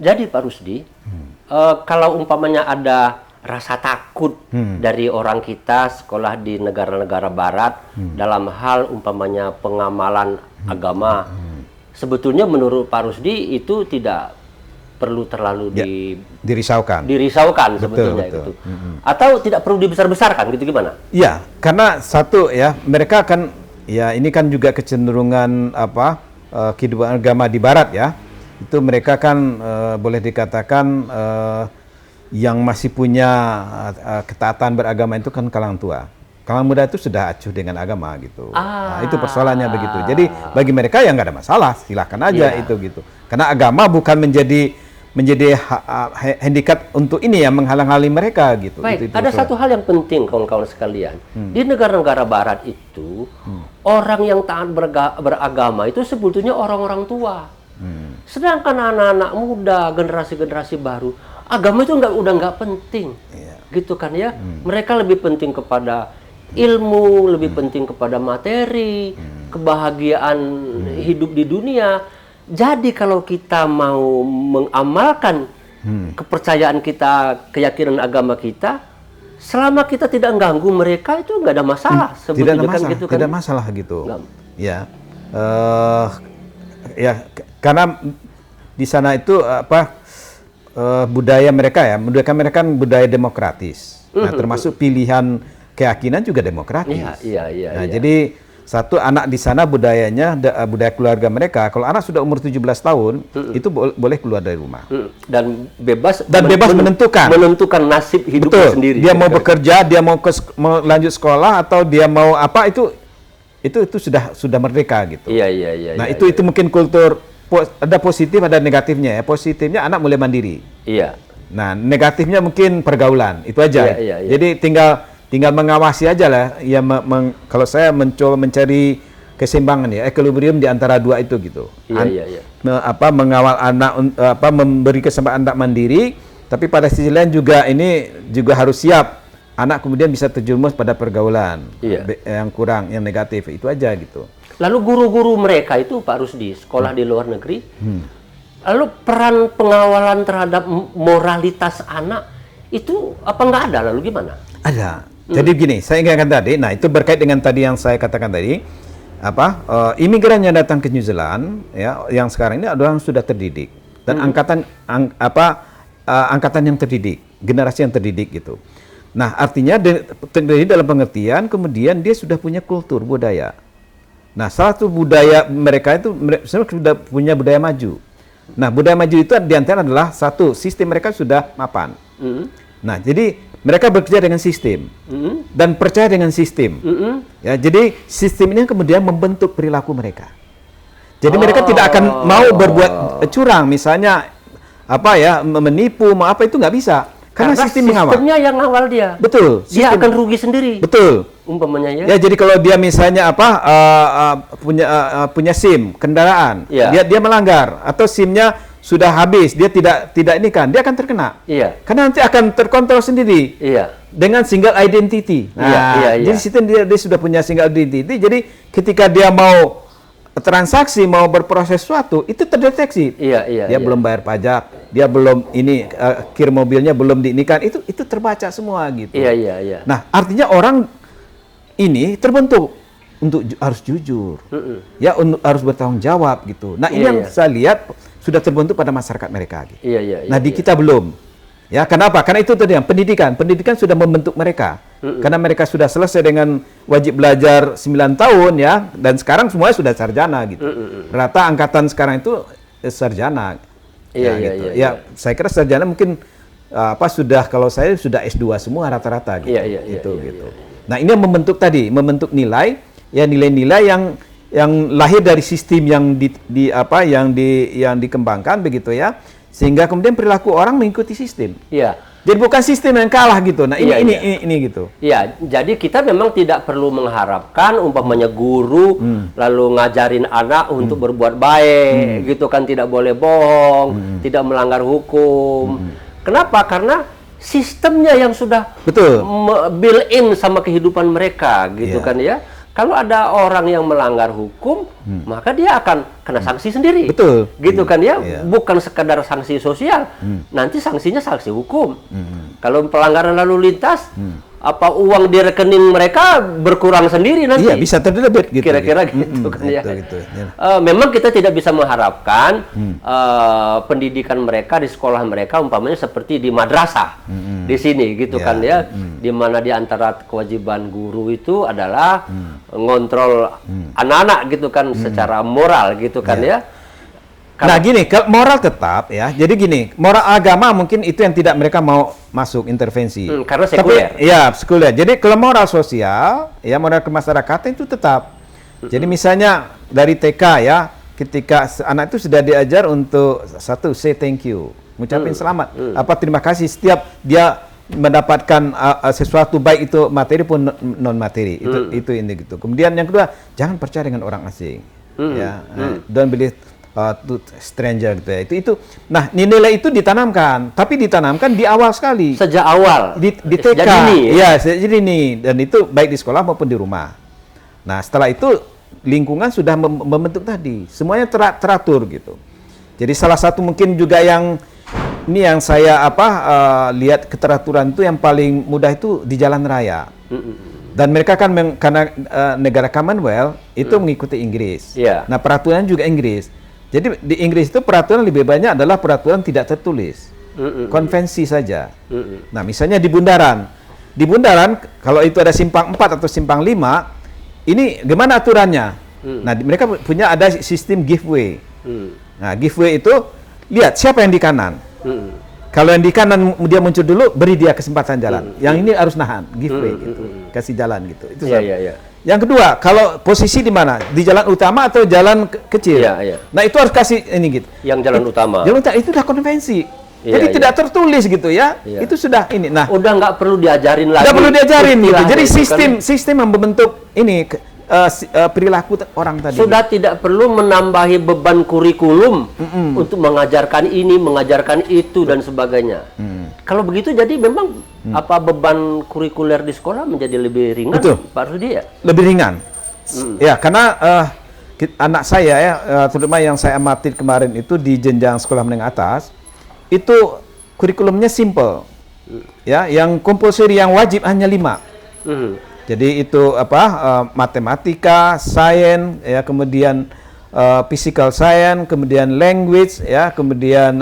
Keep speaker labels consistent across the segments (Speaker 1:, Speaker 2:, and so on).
Speaker 1: Jadi Pak Rusdi, kalau umpamanya ada rasa takut dari orang kita sekolah di negara-negara barat dalam hal umpamanya pengamalan agama, sebetulnya menurut Pak Rusdi itu tidak perlu terlalu
Speaker 2: dirisaukan
Speaker 1: sebetulnya
Speaker 2: betul.
Speaker 1: Gitu. Atau tidak perlu dibesar-besarkan gitu, gimana?
Speaker 2: Ya, karena satu ya, mereka kan ya ini kan juga kecenderungan kehidupan agama di barat ya. Itu mereka kan boleh dikatakan yang masih punya ketaatan beragama itu kan kalangan tua. Kalangan muda itu sudah acuh dengan agama gitu. Nah, itu persoalannya begitu. Jadi bagi mereka ya nggak ada masalah, silakan aja itu gitu. Karena agama bukan menjadi handicap untuk ini ya, menghalang-halangi mereka gitu.
Speaker 1: Baik, ada satu hal yang penting kawan-kawan sekalian. Di negara-negara barat itu orang yang taat beragama itu sebetulnya orang-orang tua. Sedangkan anak-anak muda, generasi-generasi baru, agama itu udah nggak penting, gitu kan ya. Mereka lebih penting kepada ilmu, lebih penting kepada materi, kebahagiaan hidup di dunia. Jadi kalau kita mau mengamalkan kepercayaan kita, keyakinan agama kita, selama kita tidak mengganggu mereka itu nggak ada masalah.
Speaker 2: Tidak ada masalah, gitu kan? Tidak masalah gitu. Ya, ya karena di sana itu budaya mereka ya, mereka kan budaya demokratis. Nah, termasuk pilihan keyakinan juga demokratis. Nah, jadi satu anak di sana budayanya budaya keluarga mereka. Kalau anak sudah umur 17 tahun, itu boleh keluar dari rumah. Dan bebas menentukan
Speaker 1: nasib hidupnya sendiri.
Speaker 2: Dia mau bekerja, dia mau lanjut sekolah atau dia mau apa itu sudah merdeka gitu. Nah, itu mungkin kultur ada positif ada negatifnya ya. Positifnya anak mulai mandiri. Nah, negatifnya mungkin pergaulan. Itu aja. Jadi tinggal mengawasi aja lah. Ya, kalau saya mencoba mencari keseimbangan ya, equilibrium di antara dua itu gitu. Mengawal anak, memberi kesempatan anak mandiri, tapi pada sisi lain juga ini juga harus siap anak kemudian bisa terjerumus pada pergaulan yang kurang, yang negatif. Itu aja gitu.
Speaker 1: Lalu guru-guru mereka itu Pak Rusdi, sekolah di luar negeri, lalu peran pengawalan terhadap moralitas anak itu apa nggak ada? Lalu gimana?
Speaker 2: Ada. Jadi begini, saya ingatkan tadi, nah itu berkait dengan tadi yang saya katakan tadi, imigran yang datang ke New Zealand, ya, yang sekarang ini adalah yang sudah terdidik dan angkatan yang terdidik, generasi yang terdidik gitu. Nah, artinya terdidik dalam pengertian kemudian dia sudah punya kultur budaya. Nah, salah satu budaya mereka itu sudah punya budaya maju. Nah, budaya maju itu diantara adalah satu, sistem mereka sudah mapan. Nah, jadi mereka bekerja dengan sistem dan percaya dengan sistem. Ya, jadi sistem ini kemudian membentuk perilaku mereka. Jadi mereka tidak akan mau berbuat curang, misalnya menipu, itu nggak bisa. Karena sistem
Speaker 1: sistemnya yang awal dia.
Speaker 2: Betul.
Speaker 1: Dia akan rugi sendiri.
Speaker 2: Betul.
Speaker 1: Umpamanya ya.
Speaker 2: Ya, jadi kalau dia misalnya punya SIM kendaraan, dia melanggar atau SIM-nya sudah habis, dia tidak ini kan, dia akan terkena. Karena nanti akan terkontrol sendiri. Dengan single identity. Nah, jadi sistem dia sudah punya single identity. Jadi ketika dia mau transaksi, mau berproses sesuatu, itu terdeteksi. Dia belum bayar pajak, dia belum kir mobilnya belum diinikan, itu terbaca semua gitu. Nah, artinya orang ini terbentuk untuk harus jujur, harus bertanggung jawab gitu. Nah, ini yang saya lihat sudah terbentuk pada masyarakat mereka. Gitu. Nah, di kita belum. Ya, kenapa? Karena itu tadi yang pendidikan sudah membentuk mereka. Karena mereka sudah selesai dengan wajib belajar 9 tahun ya, dan sekarang semuanya sudah sarjana gitu. Rata angkatan sekarang itu sarjana. Saya kira sarjana mungkin kalau saya sudah S2 semua rata-rata gitu. Gitu. Nah, ini yang membentuk nilai, ya nilai-nilai yang lahir dari sistem yang dikembangkan begitu ya. Sehingga kemudian perilaku orang mengikuti sistem. Jadi bukan sistem yang kalah gitu. Nah, ini gitu.
Speaker 1: Jadi kita memang tidak perlu mengharapkan umpamanya guru lalu ngajarin anak untuk berbuat baik, gitu kan, tidak boleh bohong, tidak melanggar hukum. Kenapa? Karena sistemnya yang sudah built-in sama kehidupan mereka, gitu kan ya. Kalau ada orang yang melanggar hukum, maka dia akan kena sanksi sendiri.
Speaker 2: Betul.
Speaker 1: Gitu kan ya, bukan sekadar sanksi sosial. Nanti sanksinya sanksi hukum. Kalau pelanggaran lalu lintas, apa uang di rekening mereka berkurang sendiri nanti.
Speaker 2: Iya, bisa terdebit gitu.
Speaker 1: Kira-kira gitu kan ya. Memang kita tidak bisa mengharapkan pendidikan mereka di sekolah mereka umpamanya seperti di madrasah di sini gitu kan ya. Di mana di antara kewajiban guru itu adalah ngontrol anak-anak gitu kan secara moral gitu kan ya.
Speaker 2: Nah gini, moral tetap ya. Jadi gini, moral agama mungkin itu yang tidak mereka mau masuk intervensi.
Speaker 1: Karena sekuler.
Speaker 2: Tapi, ya sekuler. Jadi kalau moral sosial, ya moral kemasyarakatan itu tetap. Jadi misalnya dari TK ya, ketika anak itu sudah diajar untuk satu, say thank you, ngucapin selamat, terima kasih setiap dia mendapatkan sesuatu baik itu materi pun non materi. Itu ini gitu. Kemudian yang kedua, jangan percaya dengan orang asing. Ya, don't believe to stranger gitu ya. Itu. Nah, nilai itu ditanamkan, tapi ditanamkan di awal sekali.
Speaker 1: Sejak awal.
Speaker 2: Di TK. Iya, sejak dini. Dan itu baik di sekolah maupun di rumah. Nah, setelah itu lingkungan sudah membentuk tadi. Semuanya teratur gitu. Jadi salah satu mungkin juga yang ini yang saya lihat keteraturan itu yang paling mudah itu di jalan raya. Dan mereka kan karena negara Commonwealth itu mengikuti Inggris. Nah, peraturan juga Inggris. Jadi di Inggris itu peraturan lebih banyak adalah peraturan tidak tertulis, konvensi saja. Nah, misalnya di bundaran kalau itu ada simpang 4 atau simpang 5, ini gimana aturannya? Nah, mereka punya ada sistem give way. Nah, give way itu lihat siapa yang di kanan. Kalau yang di kanan dia muncul dulu, beri dia kesempatan jalan. Yang ini harus nahan, give way gitu, kasih jalan gitu. Itu Yang kedua, kalau posisi di mana? Di jalan utama atau jalan kecil? Nah, itu harus kasih ini gitu.
Speaker 1: Yang jalan utama.
Speaker 2: Jalan utama itu udah konvensi. Jadi tidak tertulis gitu ya. Itu sudah ini. Nah,
Speaker 1: udah nggak perlu diajarin lagi.
Speaker 2: Nggak perlu diajarin gitu. Jadi sistem yang membentuk ini perilaku orang tadi.
Speaker 1: Sudah tidak perlu menambahi beban kurikulum untuk mengajarkan ini, mengajarkan itu dan sebagainya. Kalau begitu jadi memang beban kurikuler di sekolah menjadi lebih ringan.
Speaker 2: Betul.
Speaker 1: Pak Rudi ya?
Speaker 2: Lebih ringan. Ya, karena anak saya ya, terutama yang saya amati kemarin itu di jenjang sekolah menengah atas, itu kurikulumnya simple. Ya, yang compulsory yang wajib hanya 5. Jadi itu matematika, sains, ya, kemudian physical science, kemudian language, ya, kemudian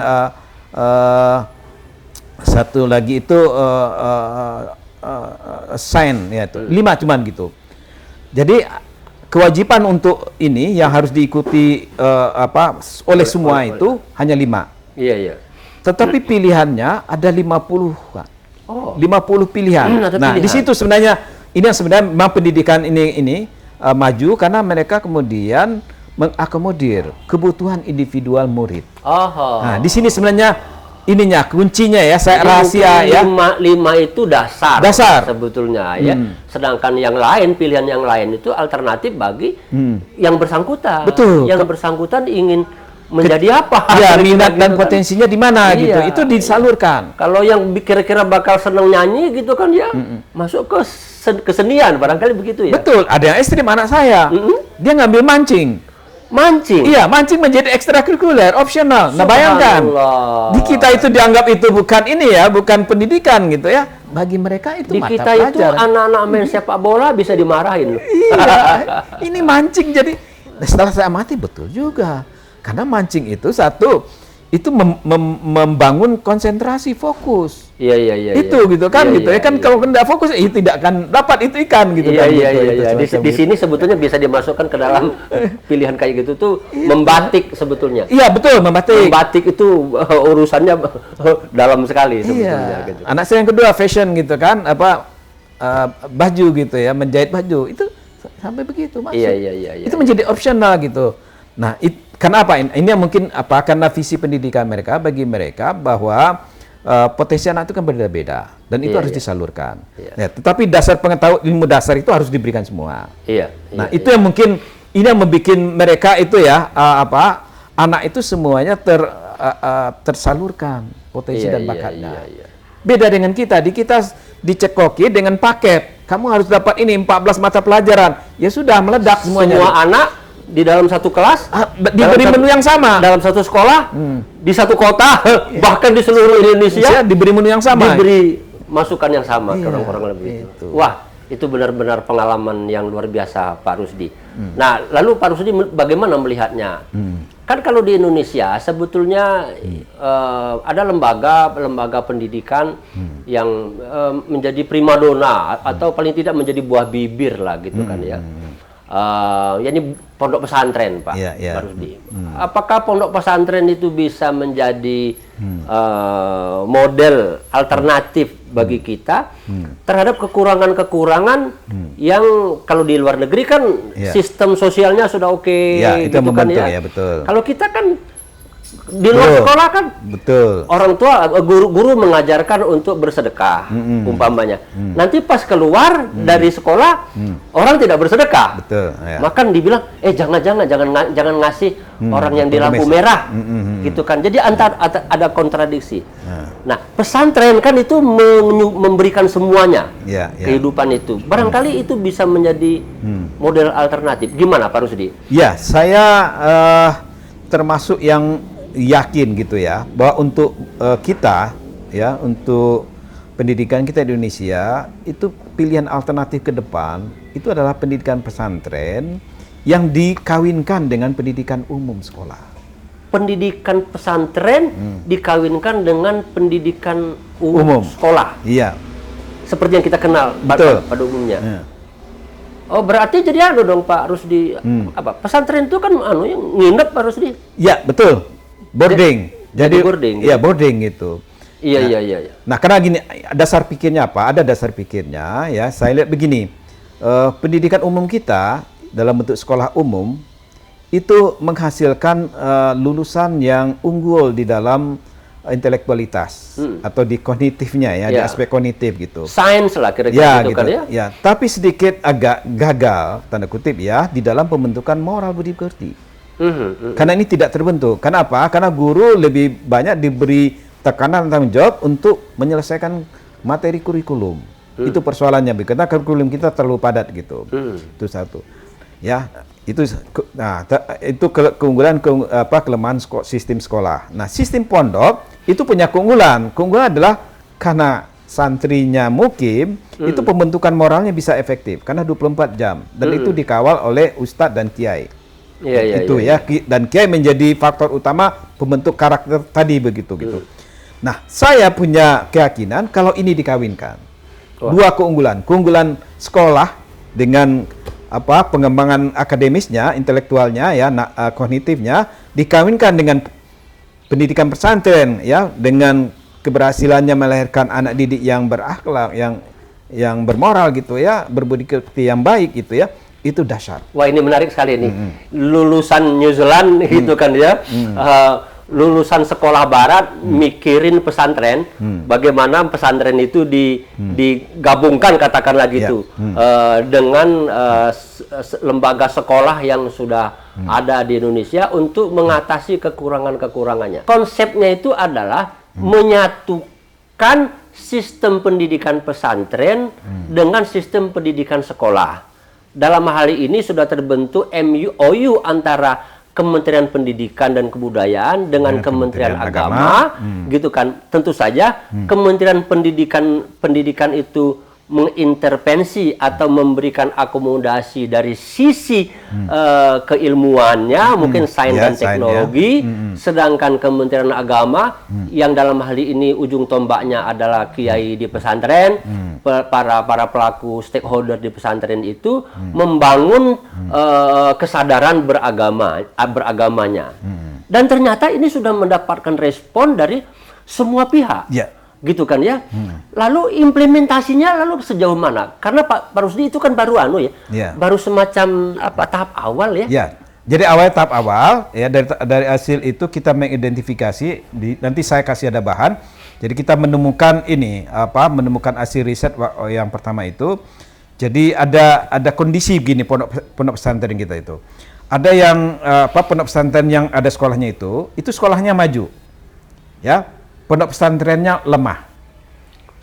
Speaker 2: satu lagi itu sains, ya itu 5 cuman gitu. Jadi kewajiban untuk ini yang harus diikuti oleh semua itu hanya 5.
Speaker 1: Iya.
Speaker 2: Tetapi pilihannya ada 50 kan. 50 pilihan. Nah, di situ sebenarnya ini yang sebenarnya memang pendidikan ini maju karena mereka kemudian mengakomodir kebutuhan individual murid. Nah, di sini sebenarnya ininya kuncinya ya, saya rahasia ya.
Speaker 1: 5 itu dasar sebetulnya ya. Sedangkan yang lain, pilihan yang lain itu alternatif bagi yang bersangkutan.
Speaker 2: Betul.
Speaker 1: Yang bersangkutan ingin menjadi apa?
Speaker 2: Ya, minat dan potensinya di mana gitu. Itu disalurkan.
Speaker 1: Kalau yang kira-kira bakal seneng nyanyi gitu kan ya, masuk ke kesenian barangkali begitu ya.
Speaker 2: Betul, ada yang ekstrim anak saya. Dia ngambil mancing. Iya, mancing menjadi ekstrakurikuler, opsional. Nah, bayangkan. Di kita itu dianggap itu bukan ini ya, bukan pendidikan gitu ya. Bagi mereka itu mata pelajaran. Di kita itu
Speaker 1: anak-anak main sepak bola bisa dimarahin.
Speaker 2: Iya, ini mancing jadi. Setelah saya amati betul juga. Karena mancing itu itu membangun konsentrasi fokus.
Speaker 1: Iya.
Speaker 2: Itu gitu kan gitu ya kan kalau tidak fokus tidak akan dapat itu ikan gitu kan.
Speaker 1: Iya. Di sini sebetulnya bisa dimasukkan ke dalam pilihan kayak gitu tuh membatik sebetulnya.
Speaker 2: Iya, betul, membatik.
Speaker 1: Membatik itu urusannya dalam sekali sebetulnya gitu.
Speaker 2: Anak saya yang kedua fashion gitu kan, baju gitu ya, menjahit baju. Itu sampai begitu masuk.
Speaker 1: Iya.
Speaker 2: Itu menjadi opsional gitu. Nah, kenapa? Ini yang mungkin karena visi pendidikan mereka bagi mereka bahwa potensi anak itu kan berbeda-beda dan itu harus disalurkan. Ya, tetapi dasar pengetahuan ilmu dasar itu harus diberikan semua. Nah, itu yang mungkin ini yang membuat mereka itu ya anak itu semuanya tersalurkan potensi dan bakatnya. Beda dengan kita. Di kita dicekoki dengan paket. Kamu harus dapat ini 14 mata pelajaran. Ya sudah, meledak semuanya.
Speaker 1: Semua anak di dalam satu kelas,
Speaker 2: diberi menu yang sama.
Speaker 1: Dalam satu sekolah, di satu kota, bahkan di seluruh Indonesia,
Speaker 2: diberi menu yang sama.
Speaker 1: Diberi masukan yang sama ke orang-orang lebih itu. Wah, itu benar-benar pengalaman yang luar biasa, Pak Rusdi. Nah, lalu Pak Rusdi bagaimana melihatnya? Kan kalau di Indonesia sebetulnya ada lembaga pendidikan yang menjadi primadona atau paling tidak menjadi buah bibir lah gitu kan ya. Yakni pondok pesantren, Pak Rusdi. Apakah pondok pesantren itu bisa menjadi model alternatif bagi kita terhadap kekurangan-kekurangan yang kalau di luar negeri kan sistem sosialnya sudah oke,
Speaker 2: itu
Speaker 1: gitu kan ya.
Speaker 2: Betul.
Speaker 1: Kalau kita kan di luar sekolah kan orang tua guru mengajarkan untuk bersedekah umpamanya. Nanti pas keluar dari sekolah orang tidak bersedekah. Maka dibilang jangan ngasih orang yang di lampu merah gitu kan. Jadi ada kontradiksi. Nah, pesantren kan itu memberikan semuanya kehidupan itu. Barangkali itu bisa menjadi model alternatif. Gimana Pak Rusdi?
Speaker 2: Ya, saya termasuk yang yakin gitu ya, bahwa untuk kita ya, untuk pendidikan kita di Indonesia itu pilihan alternatif ke depan itu adalah pendidikan pesantren yang dikawinkan dengan pendidikan umum sekolah.
Speaker 1: Pendidikan pesantren dikawinkan dengan pendidikan umum sekolah.
Speaker 2: Iya.
Speaker 1: Seperti yang kita kenal pada umumnya. Oh, berarti jadi dong Pak Rusdi, pesantren itu kan yang nginep Pak Rusdi?
Speaker 2: Ya, betul. Boarding.
Speaker 1: Jadi boarding.
Speaker 2: Iya, boarding gitu.
Speaker 1: Iya.
Speaker 2: Nah, karena gini, dasar pikirnya apa? Ada dasar pikirnya ya. Saya lihat begini. Pendidikan umum kita dalam bentuk sekolah umum itu menghasilkan lulusan yang unggul di dalam intelektualitas atau di kognitifnya ya, di aspek kognitif gitu.
Speaker 1: Sains lah kira-kira gitu kan ya.
Speaker 2: Ya, tapi sedikit agak gagal tanda kutip ya di dalam pembentukan moral budi pekerti. Karena ini tidak terbentuk. Kenapa? Karena guru lebih banyak diberi tekanan tanggung jawab untuk menyelesaikan materi kurikulum. Itu persoalannya, karena kurikulum kita terlalu padat gitu. Itu satu. Ya, itu keunggulan kelemahan sistem sekolah. Nah, sistem pondok itu punya keunggulan. Keunggulan adalah karena santrinya mukim, itu pembentukan moralnya bisa efektif karena 24 jam dan itu dikawal oleh ustadz dan kiai. Dan kiai menjadi faktor utama pembentuk karakter tadi begitu gitu. Nah, saya punya keyakinan kalau ini dikawinkan. Dua keunggulan sekolah dengan pengembangan akademisnya, intelektualnya ya, kognitifnya dikawinkan dengan pendidikan pesantren ya, dengan keberhasilannya melahirkan anak didik yang berakhlak, yang bermoral gitu ya, berbudi pekerti yang baik gitu ya. Itu dahsyat.
Speaker 1: Wah, ini menarik sekali nih. Lulusan New Zealand gitu kan ya. Lulusan sekolah barat mikirin pesantren, bagaimana pesantren itu digabungkan katakanlah gitu dengan lembaga sekolah yang sudah ada di Indonesia untuk mengatasi kekurangan-kekurangannya. Konsepnya itu adalah menyatukan sistem pendidikan pesantren dengan sistem pendidikan sekolah. Dalam hal ini sudah terbentuk MOU antara Kementerian Pendidikan dan Kebudayaan dengan Kementerian Agama, gitu kan. Tentu saja Kementerian Pendidikan itu mengintervensi atau memberikan akomodasi dari sisi keilmuannya, mungkin sains dan teknologi, sedangkan Kementerian Agama yang dalam hal ini ujung tombaknya adalah kiai di pesantren, para pelaku stakeholder di pesantren itu membangun kesadaran beragamanya. Dan ternyata ini sudah mendapatkan respon dari semua pihak. Gitu kan ya. Lalu implementasinya sejauh mana? Karena Pak Rusdi itu kan baru baru semacam tahap awal ya.
Speaker 2: Jadi tahap awal ya, dari hasil itu kita mengidentifikasi, nanti saya kasih ada bahan. Jadi kita menemukan menemukan hasil riset yang pertama itu. Jadi ada kondisi begini pondok pesantren kita itu. Ada yang pondok pesantren yang ada sekolahnya itu sekolahnya maju. Ya. Pondok pesantrennya lemah.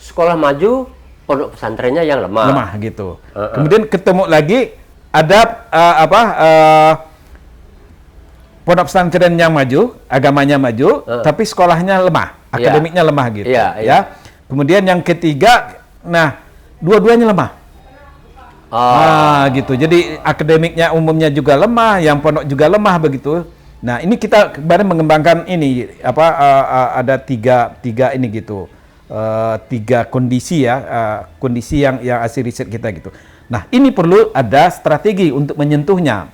Speaker 1: Sekolah maju, pondok pesantrennya yang lemah.
Speaker 2: Lemah gitu. Kemudian ketemu lagi ada pondok pesantren yang maju, agamanya maju, tapi sekolahnya lemah, akademiknya lemah gitu. Ya. Kemudian yang ketiga, nah dua-duanya lemah. Gitu. Jadi akademiknya umumnya juga lemah, yang pondok juga lemah begitu. Nah, ini kita kemarin mengembangkan ini ada tiga ini gitu. Tiga kondisi ya, kondisi yang hasil riset kita gitu. Nah, ini perlu ada strategi untuk menyentuhnya.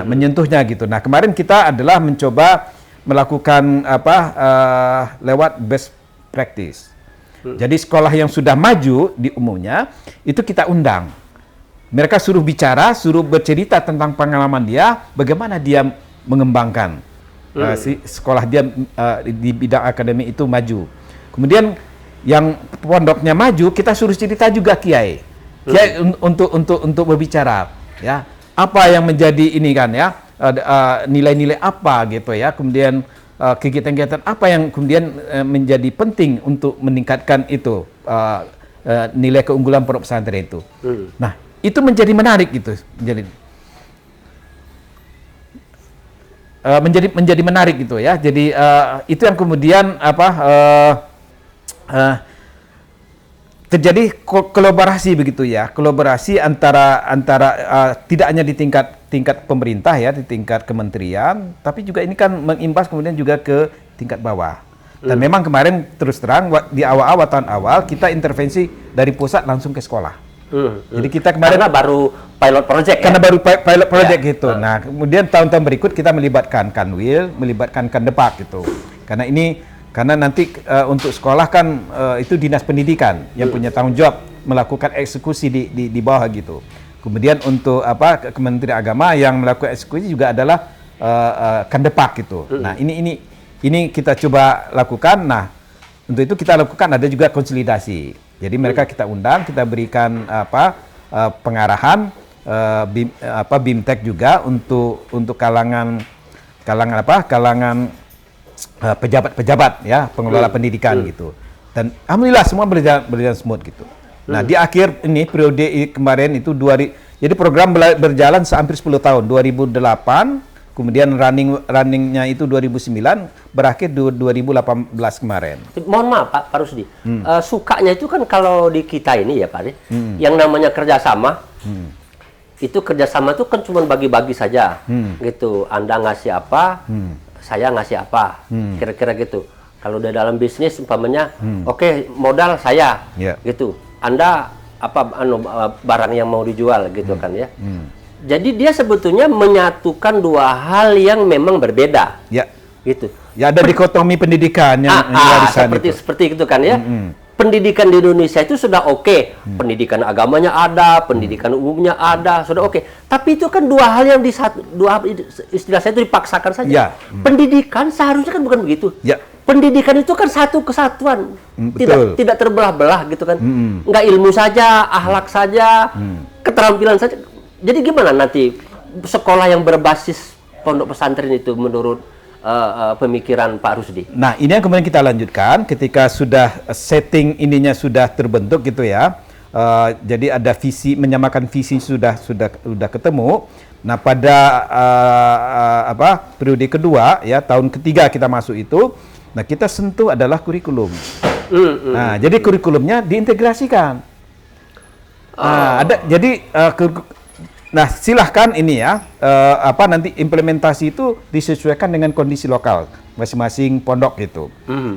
Speaker 2: Menyentuhnya gitu. Nah, kemarin kita adalah mencoba melakukan lewat best practice. Jadi sekolah yang sudah maju di umumnya itu kita undang. Mereka suruh bicara, suruh bercerita tentang pengalaman dia, bagaimana dia mengembangkan si sekolah dia di bidang akademik itu maju. Kemudian yang pondoknya maju, kita suruh cerita juga kiai untuk berbicara, ya apa yang menjadi ini kan ya, nilai-nilai apa gitu ya, kemudian kegiatan-kegiatan apa yang kemudian menjadi penting untuk meningkatkan itu nilai keunggulan pondok pesantren itu. Nah, itu menjadi menarik gitu, menjadi menarik gitu ya. Jadi itu yang kemudian terjadi kolaborasi begitu ya, kolaborasi antara tidak hanya di tingkat pemerintah ya, di tingkat kementerian, tapi juga ini kan mengimbas kemudian juga ke tingkat bawah. Dan memang kemarin terus terang di awal tahun awal kita intervensi dari pusat langsung ke sekolah. Jadi kita kemarin
Speaker 1: karena baru pilot project
Speaker 2: baru pilot project gitu. Nah, kemudian tahun-tahun berikut kita melibatkan Kanwil, melibatkan Kandepak gitu. Karena nanti untuk sekolah kan itu dinas pendidikan yang punya tanggung jawab melakukan eksekusi di bawah gitu. Kemudian untuk Kementerian Agama yang melakukan eksekusi juga adalah Kandepak gitu. Nah, ini kita coba lakukan. Nah, untuk itu kita lakukan ada juga konsolidasi. Jadi mereka kita undang, kita berikan pengarahan, BIMTEK juga untuk kalangan pejabat-pejabat ya, pengelola pendidikan gitu. Dan alhamdulillah semua berjalan smooth gitu. Nah, di akhir ini periode kemarin itu jadi program berjalan hampir 10 tahun, 2008, kemudian runningnya itu 2009, berakhir 2018 kemarin.
Speaker 1: Mohon maaf Pak Rusdi, sukanya itu kan kalau di kita ini ya Pak, yang namanya kerjasama, itu kerjasama itu kan cuma bagi-bagi saja, gitu. Anda ngasih apa, saya ngasih apa, kira-kira gitu. Kalau udah dalam bisnis umpamanya, oke, modal saya, gitu. Anda barang yang mau dijual gitu kan ya. Jadi dia sebetulnya menyatukan dua hal yang memang berbeda, gitu.
Speaker 2: Ya ada dikotomi pendidikan yang
Speaker 1: seperti itu kan ya. Pendidikan di Indonesia itu sudah oke. Pendidikan agamanya ada, pendidikan umumnya ada, sudah oke. Tapi itu kan dua hal yang istilah saya itu dipaksakan saja. Pendidikan seharusnya kan bukan begitu. Pendidikan itu kan satu kesatuan, tidak terbelah-belah gitu kan. Nggak ilmu saja, akhlak saja, keterampilan saja. Jadi gimana nanti sekolah yang berbasis pondok pesantren itu menurut pemikiran Pak Rusdi?
Speaker 2: Nah, ini yang kemudian kita lanjutkan ketika sudah setting ininya sudah terbentuk gitu ya. Jadi ada visi, menyamakan visi sudah ketemu. Nah, pada periode kedua ya, tahun ketiga kita masuk itu, nah kita sentuh adalah kurikulum. Nah, jadi kurikulumnya diintegrasikan. Nah, silahkan ini ya, nanti implementasi itu disesuaikan dengan kondisi lokal masing-masing pondok gitu.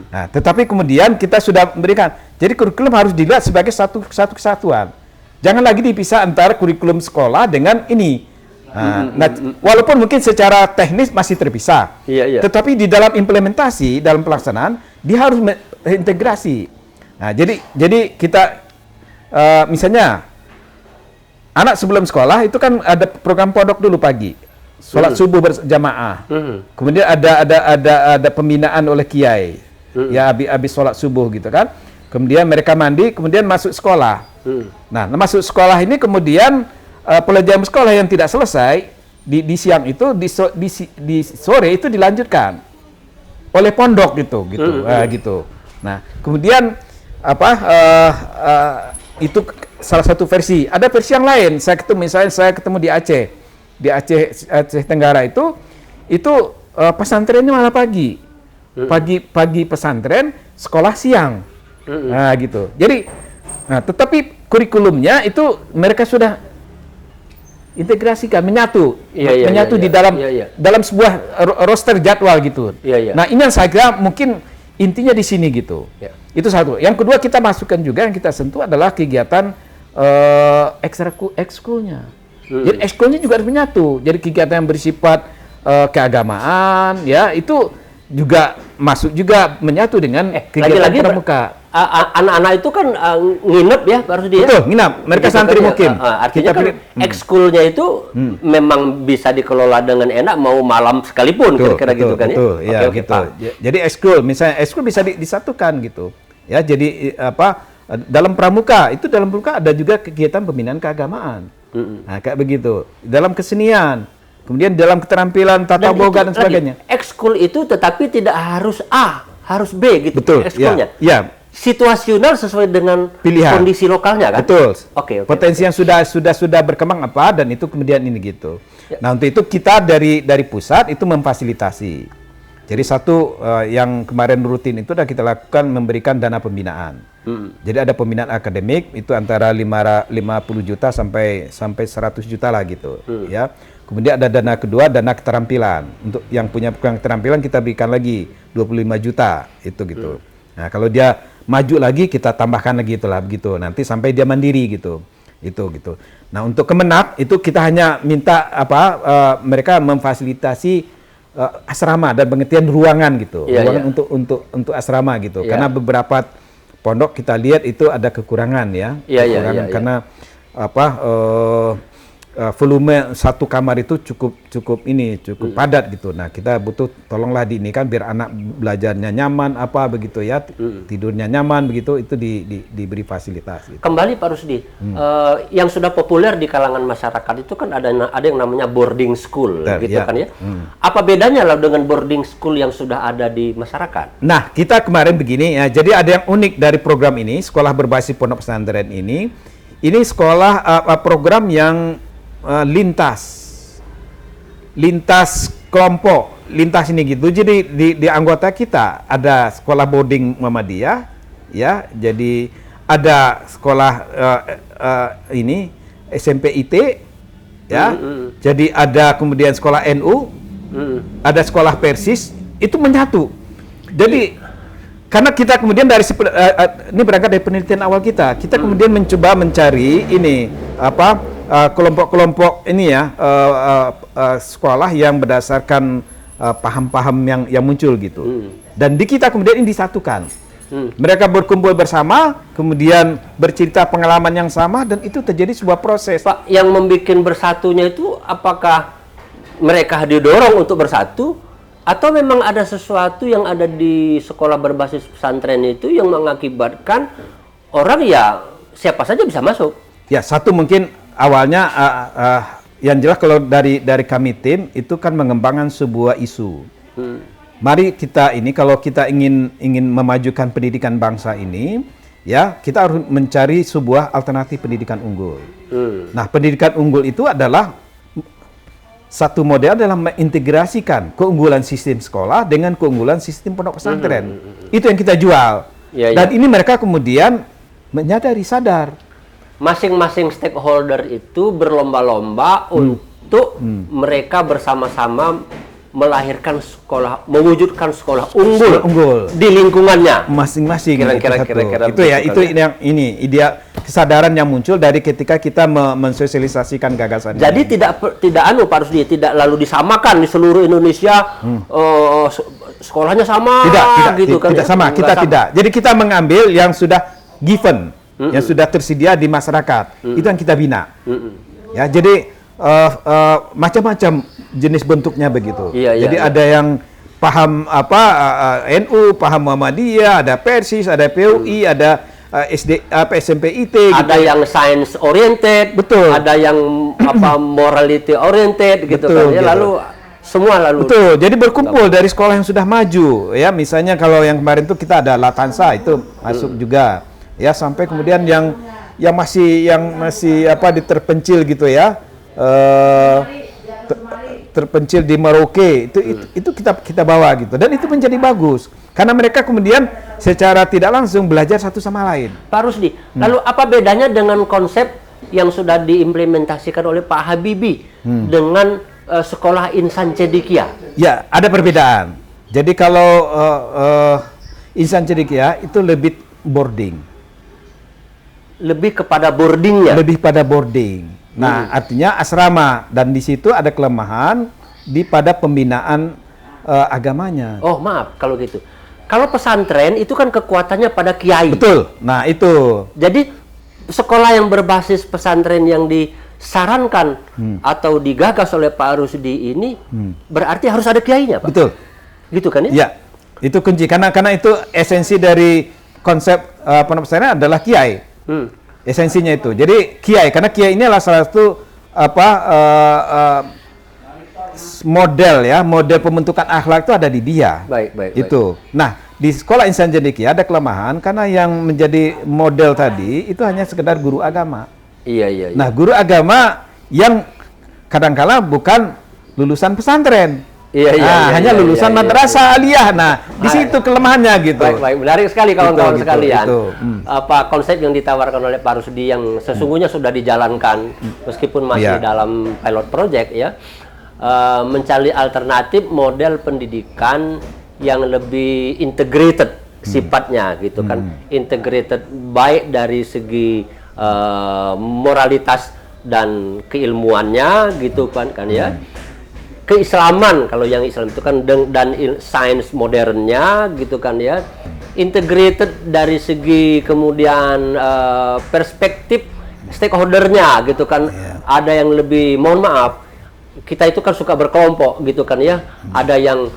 Speaker 2: Nah, tetapi kemudian kita sudah memberikan, jadi kurikulum harus dilihat sebagai satu kesatuan. Jangan lagi dipisah antara kurikulum sekolah dengan ini. Nah, walaupun mungkin secara teknis masih terpisah, tetapi di dalam implementasi, dalam pelaksanaan, dia harus integrasi. Nah, jadi kita misalnya anak sebelum sekolah itu kan ada program pondok dulu pagi, sholat subuh berjamaah, kemudian ada pembinaan oleh kiai, ya habis sholat subuh gitu kan, kemudian mereka mandi, kemudian masuk sekolah. Nah, masuk sekolah ini kemudian pelajaran sekolah yang tidak selesai di siang itu di sore itu dilanjutkan oleh pondok gitu. Nah, kemudian Itu salah satu versi. Ada versi yang lain. Misalnya saya ketemu di Aceh. Di Aceh Tenggara itu pesantrennya malah pagi. Pagi pesantren, sekolah siang. Nah, gitu. Jadi, tetapi kurikulumnya itu mereka sudah integrasikan, menyatu di dalam sebuah roster jadwal gitu. Nah, ini yang saya kira mungkin intinya di sini gitu. Itu satu. Yang kedua, kita masukkan juga yang kita sentuh adalah kegiatan ekskulnya. Jadi ekskulnya juga harus menyatu. Jadi kegiatan yang bersifat keagamaan, ya itu juga masuk juga menyatu dengan kegiatan pramuka.
Speaker 1: Anak-anak itu kan nginep ya, baru dia.
Speaker 2: Betul, nginap. Mereka santri mukim.
Speaker 1: Artinya kan ekskulnya itu memang bisa dikelola dengan enak, mau malam sekalipun, kira-kira gitu kan ya.
Speaker 2: Betul, ya gitu. Jadi ekskul, misalnya ekskul bisa disatukan gitu. Ya, jadi dalam pramuka ada juga kegiatan pembinaan keagamaan. Nah, kayak begitu. Dalam kesenian, kemudian dalam keterampilan tata boga dan sebagainya.
Speaker 1: Ekskul itu tetapi tidak harus A, harus B gitu.
Speaker 2: Betul.
Speaker 1: Ekskulnya.
Speaker 2: Ya.
Speaker 1: Situasional sesuai dengan
Speaker 2: pilihan
Speaker 1: kondisi lokalnya kan.
Speaker 2: Betul.
Speaker 1: Oke.
Speaker 2: Potensi yang sudah berkembang apa dan itu kemudian ini gitu. Nah, untuk itu kita dari pusat itu memfasilitasi. Jadi satu yang kemarin rutin itu sudah kita lakukan memberikan dana pembinaan. Jadi ada pembinaan akademik itu antara 50 juta sampai 100 juta lah gitu, ya. Kemudian ada dana kedua, dana keterampilan. Untuk yang punya keterampilan kita berikan lagi 25 juta itu gitu. Nah, kalau dia maju lagi kita tambahkan lagi itulah begitu. Nanti sampai dia mandiri gitu. Itu gitu. Nah, untuk Kemenak itu kita hanya minta mereka memfasilitasi asrama dan pengertian ruangan gitu. Ruangan untuk asrama gitu. Karena beberapa pondok kita lihat itu ada kekurangan ya. Karena volume satu kamar itu cukup padat gitu. Nah, kita butuh tolonglah kan biar anak belajarnya nyaman begitu ya, tidurnya nyaman begitu, itu diberi fasilitas gitu.
Speaker 1: Kembali Pak Rusdi, yang sudah populer di kalangan masyarakat itu kan ada yang namanya boarding school gitu kan ya. Apa bedanya lah dengan boarding school yang sudah ada di masyarakat?
Speaker 2: Nah, kita kemarin begini ya. Jadi ada yang unik dari program ini, sekolah berbasis pondok pesantren ini. Ini sekolah program yang lintas kelompok, lintas ini gitu. Jadi di anggota kita ada sekolah boarding Muhammadiyah, ya. Jadi ada sekolah ini SMP IT, ya. Jadi ada kemudian sekolah NU, ada sekolah Persis, itu menyatu. Jadi karena kita kemudian ini berangkat dari penelitian awal kita kemudian mencoba mencari ini kelompok-kelompok ini ya sekolah yang berdasarkan paham-paham yang muncul gitu. Dan di kita kemudian ini disatukan. Mereka berkumpul bersama, kemudian bercerita pengalaman yang sama dan itu terjadi sebuah proses.
Speaker 1: Pak, yang membuat bersatunya itu apakah mereka didorong untuk bersatu atau memang ada sesuatu yang ada di sekolah berbasis pesantren itu yang mengakibatkan orang ya siapa saja bisa masuk?
Speaker 2: Ya, satu mungkin awalnya yang jelas kalau dari kami tim itu kan mengembangkan sebuah isu. Mari kita kalau kita ingin memajukan pendidikan bangsa ini, ya kita harus mencari sebuah alternatif pendidikan unggul. Nah, pendidikan unggul itu adalah satu model adalah mengintegrasikan keunggulan sistem sekolah dengan keunggulan sistem pondok pesantren. Itu yang kita jual. Dan ini mereka kemudian sadar.
Speaker 1: Masing-masing stakeholder itu berlomba-lomba untuk mereka bersama-sama melahirkan mewujudkan sekolah unggul di lingkungannya
Speaker 2: masing-masing.
Speaker 1: Kira-kira
Speaker 2: itu yang ini ideal kesadaran yang muncul dari ketika kita mensosialisasikan gagasan.
Speaker 1: Jadi tidak Pak Rusdi, tidak lalu disamakan di seluruh Indonesia sekolahnya sama
Speaker 2: tidak sama. Kita tidak. Jadi kita mengambil yang sudah given, yang sudah tersedia di masyarakat. Itu yang kita bina. Ya, jadi macam-macam jenis bentuknya begitu. Jadi ada yang paham NU, paham Muhammadiyah, ada Persis, ada PUI, ada SMP IT,
Speaker 1: ada
Speaker 2: gitu.
Speaker 1: yang science oriented,
Speaker 2: betul.
Speaker 1: Ada yang morality oriented, gitu
Speaker 2: betul,
Speaker 1: kan. Ya, lalu semua lalu.
Speaker 2: Betul. Jadi berkumpul dari sekolah yang sudah maju, ya. Misalnya kalau yang kemarin itu kita ada Latansa itu masuk juga, ya. Sampai kemudian yang masih terpencil gitu ya. Terpencil di Merauke itu kita bawa gitu, dan itu menjadi bagus karena mereka kemudian secara tidak langsung belajar satu sama lain.
Speaker 1: Pak Rusdi, lalu apa bedanya dengan konsep yang sudah diimplementasikan oleh Pak Habibie dengan sekolah Insan Cendekia?
Speaker 2: Ya, ada perbedaan. Jadi kalau Insan Cendekia itu lebih boarding,
Speaker 1: lebih kepada boardingnya,
Speaker 2: lebih pada boarding. Nah, artinya asrama, dan di situ ada kelemahan pada pembinaan agamanya.
Speaker 1: Oh, maaf kalau gitu. Kalau pesantren itu kan kekuatannya pada kiai.
Speaker 2: Betul. Nah, itu.
Speaker 1: Jadi sekolah yang berbasis pesantren yang disarankan atau digagas oleh Pak Rusdi ini berarti harus ada kiainya, Pak.
Speaker 2: Betul.
Speaker 1: Gitu kan ya?
Speaker 2: Ya. Itu kunci karena itu esensi dari konsep pondok pesantren adalah kiai. Esensinya itu. Jadi kiai, karena kiai ini adalah salah satu model pembentukan akhlak itu ada di dia.
Speaker 1: Baik.
Speaker 2: Itu. Nah, di sekolah Insan Cendekia ada kelemahan karena yang menjadi model tadi itu hanya sekedar guru agama.
Speaker 1: Iya.
Speaker 2: Nah, guru agama yang kadang-kala bukan lulusan pesantren. Hanya lulusan madrasah aliyah. Nah, di situ kelemahannya gitu.
Speaker 1: Baik. Menarik sekali kawan-kawan sekalian. Apa konsep yang ditawarkan oleh Pak Rusdi yang sesungguhnya sudah dijalankan meskipun masih dalam pilot project ya. Mencari alternatif model pendidikan yang lebih integrated sifatnya gitu kan. Integrated baik dari segi moralitas dan keilmuannya gitu kan ya. Keislaman, kalau yang Islam itu kan, dan sains modernnya gitu kan ya, integrated dari segi kemudian perspektif stakeholdernya gitu kan. Ada yang lebih, mohon maaf, kita itu kan suka berkelompok gitu kan ya, ada yang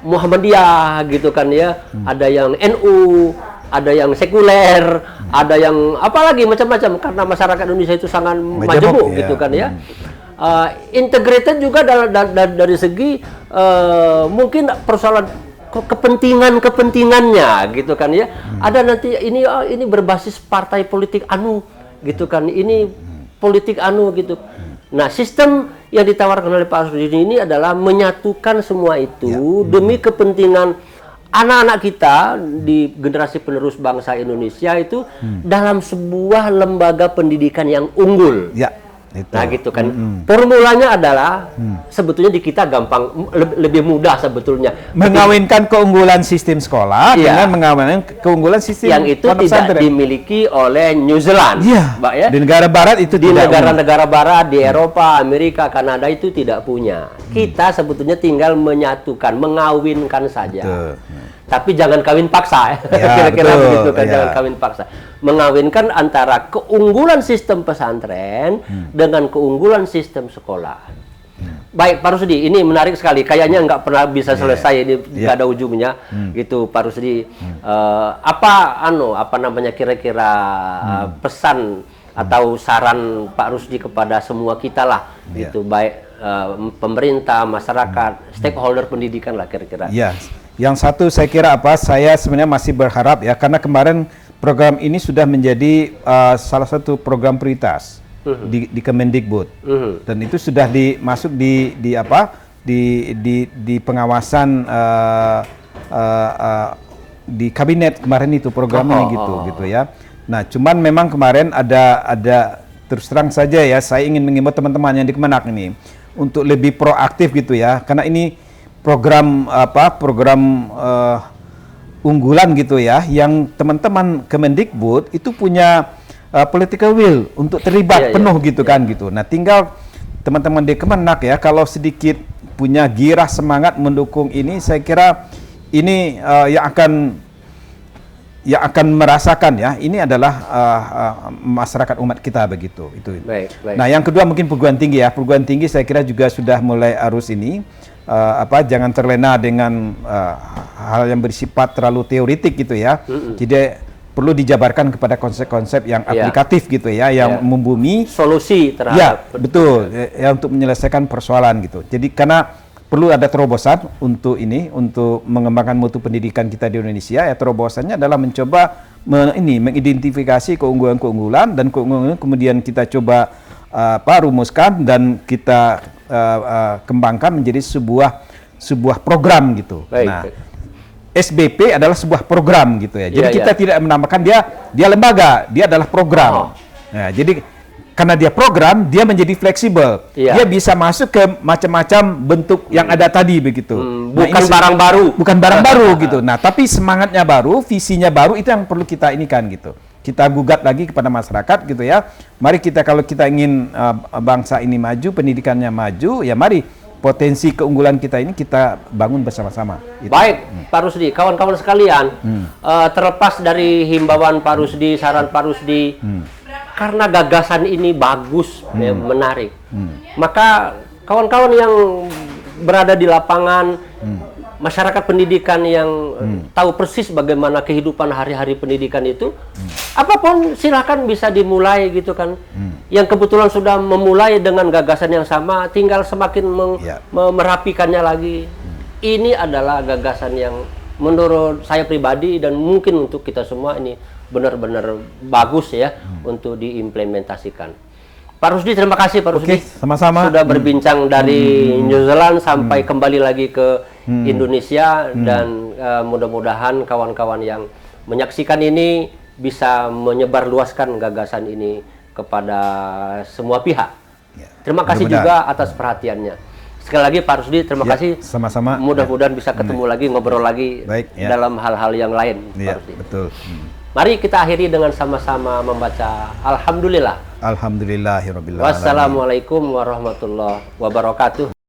Speaker 1: Muhammadiyah gitu kan ya, ada yang NU, ada yang sekuler, ada yang apalagi macam-macam, karena masyarakat Indonesia itu sangat majemuk gitu kan ya. Integrated juga dari segi mungkin persoalan kepentingannya gitu kan ya. Ada nanti ini berbasis partai politik anu gitu kan, ini politik anu gitu. Nah, sistem yang ditawarkan oleh Pak Rusdi ini adalah menyatukan semua itu demi kepentingan anak-anak kita di generasi penerus bangsa Indonesia itu dalam sebuah lembaga pendidikan yang unggul. Itu. Nah gitu kan, formulanya adalah sebetulnya di kita gampang, lebih mudah sebetulnya.
Speaker 2: Mengawinkan keunggulan sistem sekolah dengan mengawinkan keunggulan sistem
Speaker 1: yang itu tidak dimiliki oleh New Zealand, Mbak ya.
Speaker 2: Di negara Barat itu
Speaker 1: di negara-negara Barat, di Eropa, Amerika, Kanada itu tidak punya. Kita sebetulnya tinggal menyatukan, mengawinkan saja. Tapi jangan kawin paksa, kira-kira begitu kan, jangan kawin paksa. Mengawinkan antara keunggulan sistem pesantren dengan keunggulan sistem sekolah. Baik, Pak Rusdi, ini menarik sekali. Kayaknya nggak pernah bisa selesai, ini nggak ada ujungnya, gitu, Pak Rusdi. Apa namanya kira-kira pesan atau saran Pak Rusdi kepada semua kita lah, gitu, baik pemerintah, masyarakat, stakeholder pendidikan lah kira-kira.
Speaker 2: Yang satu saya kira saya sebenarnya masih berharap ya, karena kemarin program ini sudah menjadi salah satu program prioritas di Kemendikbud, dan itu sudah masuk di pengawasan di kabinet kemarin itu programnya gitu ya. Nah, cuman memang kemarin ada terus terang saja ya, saya ingin mengimbau teman-teman yang di Kemenak ini untuk lebih proaktif gitu ya, karena ini program unggulan gitu ya, yang teman-teman Kemendikbud itu punya political will untuk terlibat penuh gitu kan gitu. Nah, tinggal teman-teman di Kemenak ya, kalau sedikit punya girah semangat mendukung ini, saya kira ini yang akan merasakan ya, ini adalah masyarakat umat kita begitu itu.
Speaker 1: Baik.
Speaker 2: Nah, yang kedua mungkin perguruan tinggi ya. Perguruan tinggi saya kira juga sudah mulai arus ini. Jangan terlena dengan hal yang bersifat terlalu teoritik gitu ya. Jadi perlu dijabarkan kepada konsep-konsep yang aplikatif gitu ya, yang membumi
Speaker 1: solusi terhadap
Speaker 2: untuk menyelesaikan persoalan gitu. Jadi karena perlu ada terobosan untuk mengembangkan mutu pendidikan kita di Indonesia ya. Terobosannya adalah mencoba mengidentifikasi keunggulan-keunggulan dan keunggulan kemudian kita coba rumuskan dan kita kembangkan menjadi sebuah program gitu.
Speaker 1: Baik,
Speaker 2: nah,
Speaker 1: baik.
Speaker 2: SBP adalah sebuah program gitu ya. Jadi kita tidak menamakan dia lembaga, dia adalah program. Nah, jadi karena dia program, dia menjadi fleksibel. Dia bisa masuk ke macam-macam bentuk yang ada tadi begitu.
Speaker 1: Bukan barang baru.
Speaker 2: Bukan barang baru gitu. Nah, tapi semangatnya baru, visinya baru, itu yang perlu kita inikan gitu. Kita gugat lagi kepada masyarakat gitu ya. Mari kita, kalau kita ingin bangsa ini maju, pendidikannya maju, ya mari potensi keunggulan kita ini kita bangun bersama-sama. Gitu.
Speaker 1: Baik, Pak Rusdi, kawan-kawan sekalian, terlepas dari himbauan Pak Rusdi, saran Pak Rusdi, karena gagasan ini bagus, menarik, maka kawan-kawan yang berada di lapangan, masyarakat pendidikan yang tahu persis bagaimana kehidupan hari-hari pendidikan itu, apapun silakan bisa dimulai gitu kan. Yang kebetulan sudah memulai dengan gagasan yang sama, tinggal semakin merapikannya lagi. Ini adalah gagasan yang menurut saya pribadi dan mungkin untuk kita semua ini benar-benar bagus ya untuk diimplementasikan. Pak Rusdi, terima kasih Pak Rusdi.
Speaker 2: Sama-sama.
Speaker 1: Sudah berbincang dari New Zealand sampai kembali lagi ke Indonesia dan mudah-mudahan kawan-kawan yang menyaksikan ini bisa menyebarluaskan gagasan ini kepada semua pihak. Terima kasih juga atas perhatiannya. Sekali lagi Pak Rusdi, terima kasih.
Speaker 2: Sama-sama.
Speaker 1: Mudah-mudahan bisa ketemu lagi, ngobrol lagi dalam hal-hal yang lain. Pak Rusdi.
Speaker 2: Betul.
Speaker 1: Mari kita akhiri dengan sama-sama membaca Alhamdulillah.
Speaker 2: Alhamdulillahirabbil alamin.
Speaker 1: Wassalamualaikum warahmatullahi wabarakatuh.